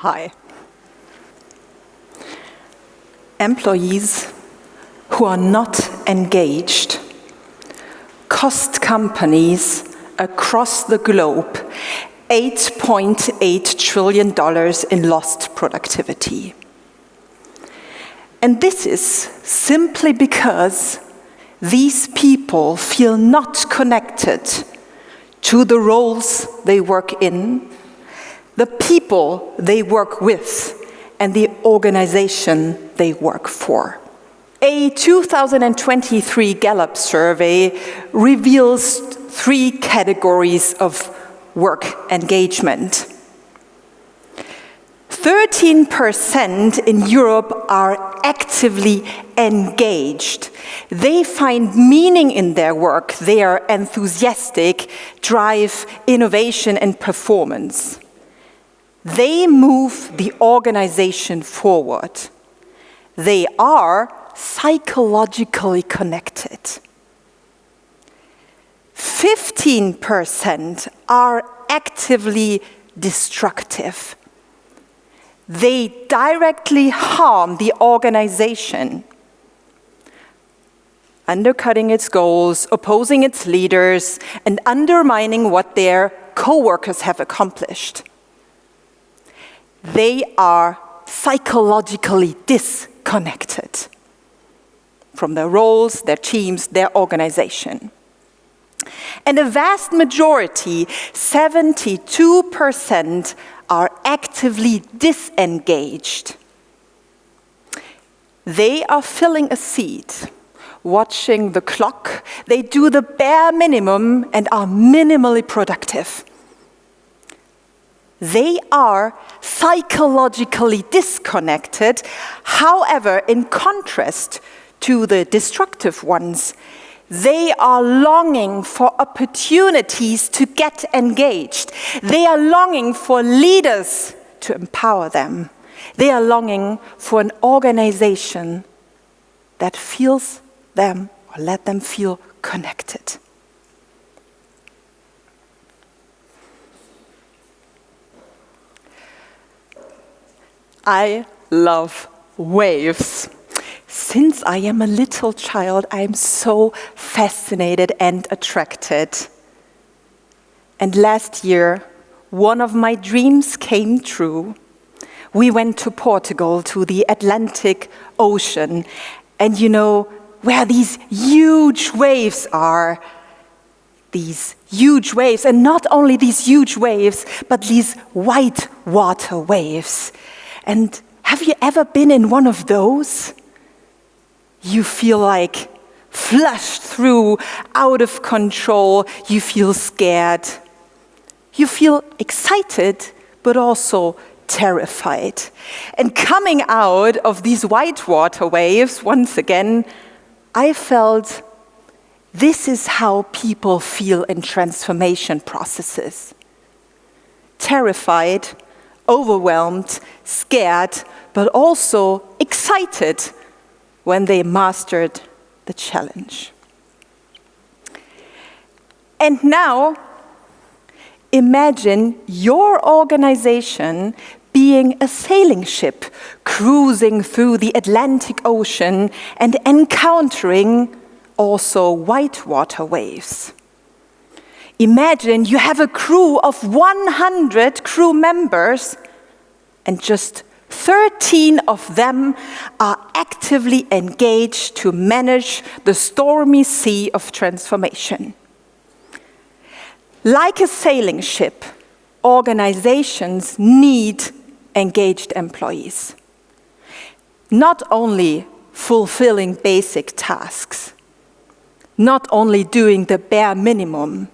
Hi. Employees who are not engaged cost companies across the globe $8.8 trillion in lost productivity. And this is simply because these people feel not connected to the roles they work in, the people they work with, and the organization they work for. A 2023 Gallup survey reveals 3 categories of work engagement. 13% in Europe are actively engaged. They find meaning in their work. They are enthusiastic, drive innovation and performance. They move the organization forward. They are psychologically connected. 15% are actively destructive. They directly harm the organization, undercutting its goals, opposing its leaders, and undermining what their co-workers have accomplished. They are psychologically disconnected from their roles, their teams, their organization. And a vast majority, 72%, are actively disengaged. They are filling a seat, watching the clock. They do the bare minimum and are minimally productive. They are psychologically disconnected. However, in contrast to the destructive ones, they are longing for opportunities to get engaged. They are longing for leaders to empower them. They are longing for an organization that feels them or let them feel connected. I love waves. Since I am a little child, I am so fascinated and attracted. And last year, one of my dreams came true. We went to Portugal, to the Atlantic Ocean. And you know where these huge waves are? These huge waves, and not only these huge waves, but these white water waves. And have you ever been in one of those? You feel like flushed through, out of control. You feel scared. You feel excited, but also terrified. And coming out of these white water waves, once again, I felt this is how people feel in transformation processes. Terrified, overwhelmed, scared, but also excited when they mastered the challenge. And now, imagine your organization being a sailing ship, cruising through the Atlantic Ocean and encountering also whitewater waves. Imagine you have a crew of 100 crew members, and just 13 of them are actively engaged to manage the stormy sea of transformation. Like a sailing ship, organizations need engaged employees. Not only fulfilling basic tasks, not only doing the bare minimum,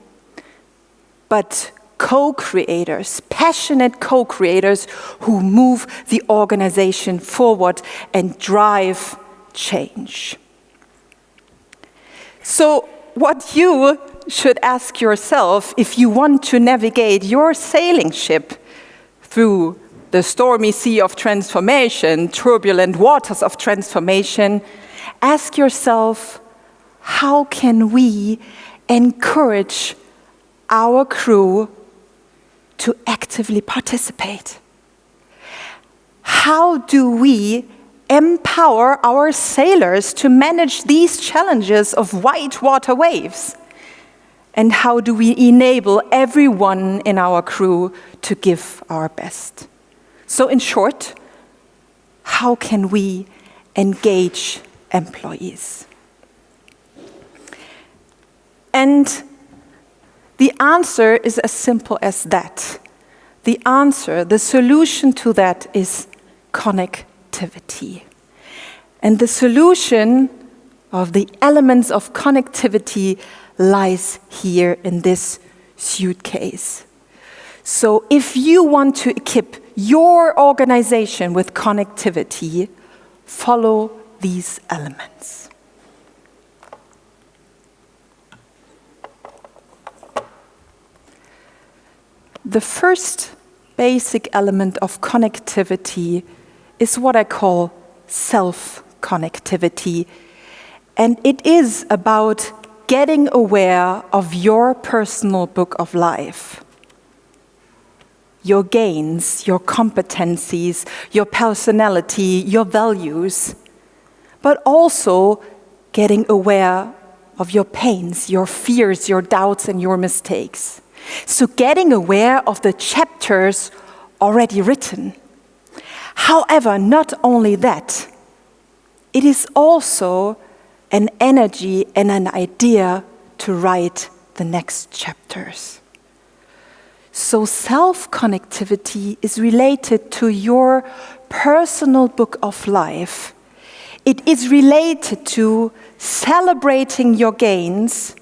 but co-creators, passionate co-creators who move the organization forward and drive change. So what you should ask yourself if you want to navigate your sailing ship through the stormy sea of transformation, turbulent waters of transformation, ask yourself, how can we encourage our crew to actively participate? how do we empower our sailors to manage these challenges of whitewater waves? And how do we enable everyone in our crew to give our best? So in short, how can we engage employees? And the answer is as simple as that. The answer, the solution to that is connectivity. And the solution of the elements of connectivity lies here in this suitcase. So if you want to equip your organization with connectivity, follow these elements. The first basic element of connectivity is what I call self-connectivity. And it is about getting aware of your personal book of life, your gains, your competencies, your personality, your values, but also getting aware of your pains, your fears, your doubts, and your mistakes. So getting aware of the chapters already written. However, not only that, it is also an energy and an idea to write the next chapters. So self-connectivity is related to your personal book of life. It is related to celebrating your gains,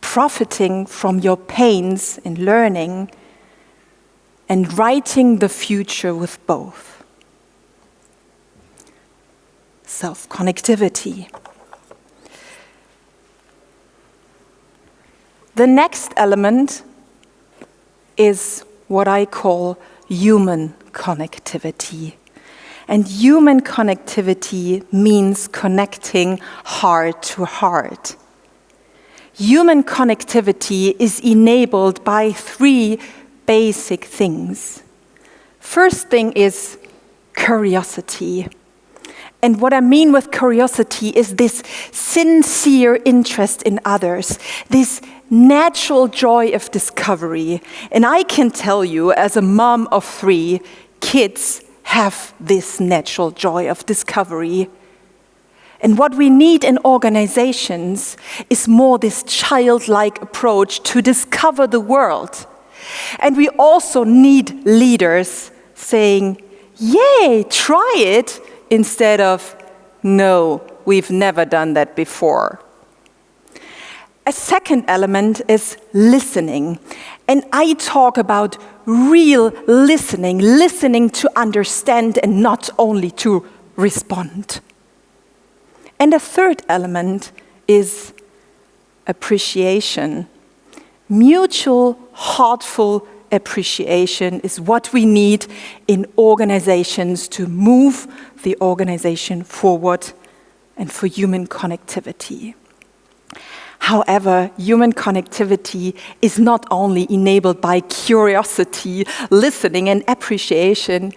profiting from your pains in learning, and writing the future with both. Self-connectivity. The next element is what I call human connectivity. And human connectivity means connecting heart to heart. Human connectivity is enabled by three basic things. First thing is curiosity. And what I mean with curiosity is this sincere interest in others, this natural joy of discovery. And I can tell you, as a mom of 3, kids have this natural joy of discovery. And what we need in organizations is more this childlike approach to discover the world. And we also need leaders saying, yay, try it, instead of, no, we've never done that before. A second element is listening. And I talk about real listening, listening to understand and not only to respond. And a third element is appreciation. Mutual, heartful appreciation is what we need in organizations to move the organization forward and for human connectivity. However, human connectivity is not only enabled by curiosity, listening, and appreciation,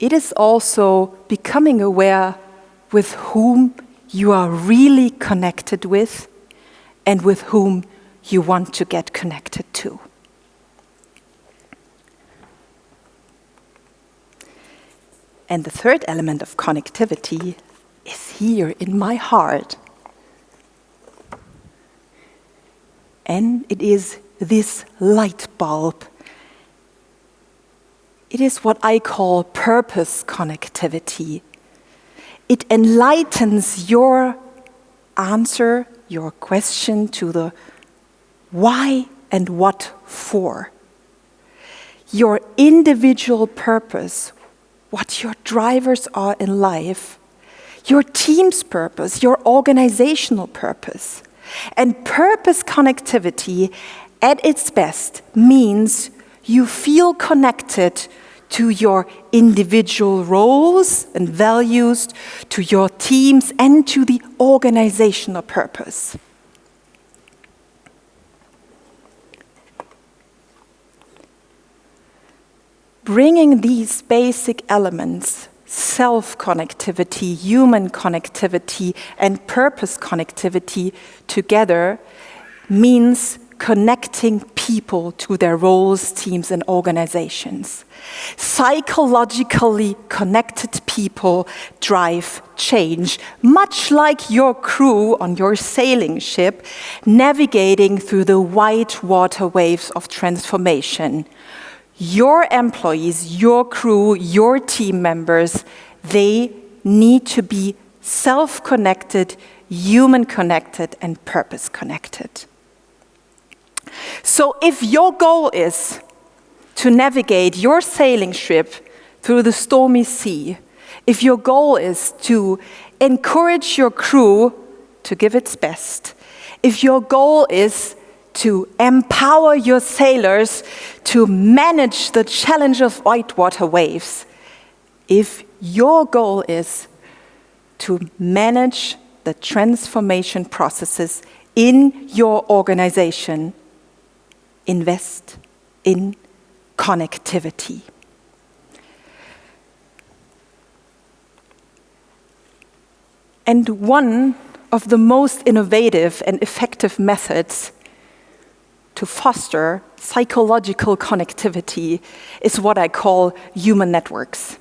it is also becoming aware with whom you are really connected with and with whom you want to get connected to. And the third element of connectivity is here in my heart. And it is this light bulb. It is what I call purpose connectivity. It enlightens your answer, your question to the why and what for. Your individual purpose, what your drivers are in life, your team's purpose, your organizational purpose. And purpose connectivity at its best means you feel connected to your individual roles and values, to your teams, and to the organizational purpose. bringing these basic elements, self-connectivity, human connectivity, and purpose connectivity together means connecting people to their roles, teams, and organizations. Psychologically connected people drive change, much like your crew on your sailing ship navigating through the white water waves of transformation. Your employees, your crew, your team members, they need to be self-connected, human-connected, and purpose-connected. So if your goal is to navigate your sailing ship through the stormy sea, if your goal is to encourage your crew to give its best, if your goal is to empower your sailors to manage the challenge of whitewater waves, if your goal is to manage the transformation processes in your organization, invest in connectivity. And one of the most innovative and effective methods to foster psychological connectivity is what I call human networks.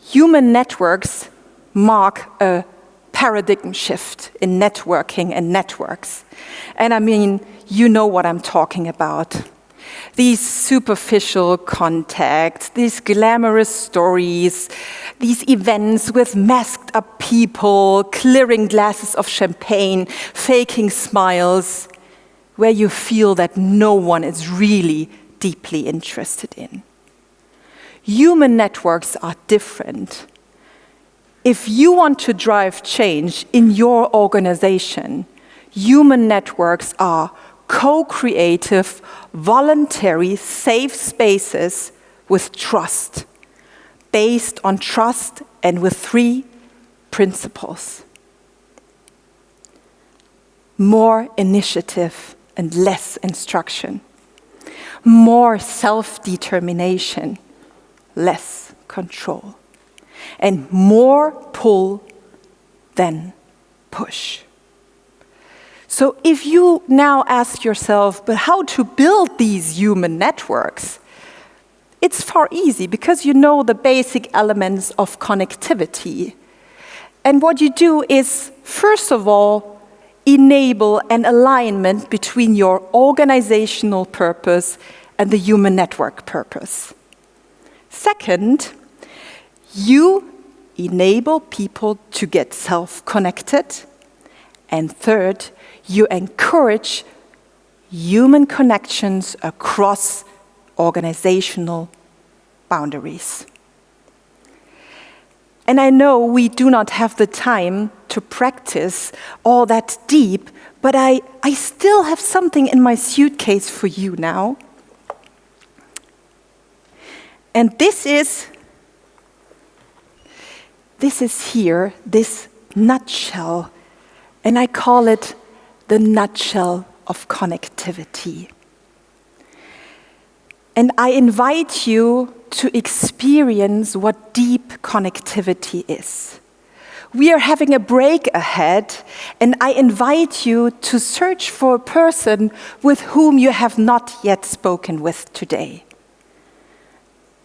Human networks mark a paradigm shift in networking and networks. And I mean, you know what I'm talking about. These superficial contacts, these glamorous stories, these events with masked up people, clearing glasses of champagne, faking smiles, where you feel that no one is really deeply interested in. Human networks are different. If you want to drive change in your organization, human networks are co-creative, voluntary, safe spaces with trust, based on trust and with 3 principles. More initiative and less instruction. More self-determination, less control. And more pull than push. So if you now ask yourself, but how to build these human networks? It's far easy because you know the basic elements of connectivity. And what you do is, first of all, enable an alignment between your organizational purpose and the human network purpose. Second, you enable people to get self-connected. And third, you encourage human connections across organizational boundaries. And I know we do not have the time to practice all that deep, but I still have something in my suitcase for you now. And this is here, this nutshell, and I call it the nutshell of connectivity. And I invite you to experience what deep connectivity is. We are having a break ahead, and I invite you to search for a person with whom you have not yet spoken with today.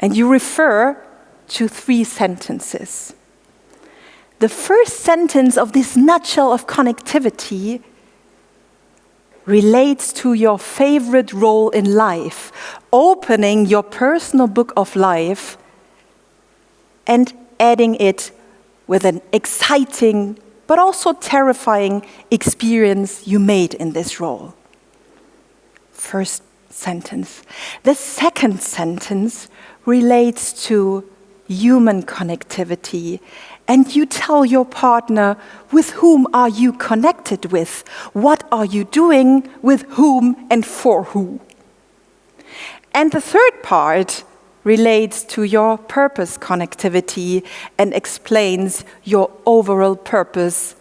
And you refer to 3 sentences. The first sentence of this nutshell of connectivity relates to your favorite role in life, opening your personal book of life and adding it with an exciting but also terrifying experience you made in this role. First sentence. The second sentence relates to human connectivity, and you tell your partner with whom are you connected with, what are you doing with whom and for who. And the third part relates to your purpose connectivity and explains your overall purpose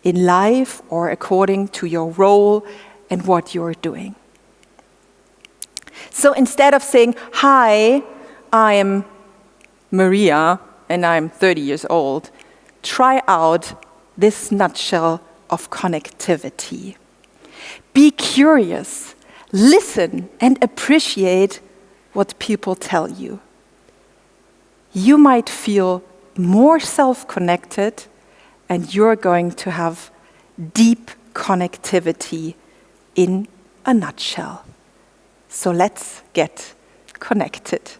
in life or according to your role and what you're doing. So instead of saying, hi, I am Maria and I'm 30 years old, try out this nutshell of connectivity. Be curious, listen, and appreciate what people tell you. You might feel more self-connected, and you're going to have deep connectivity in a nutshell. So let's get connected.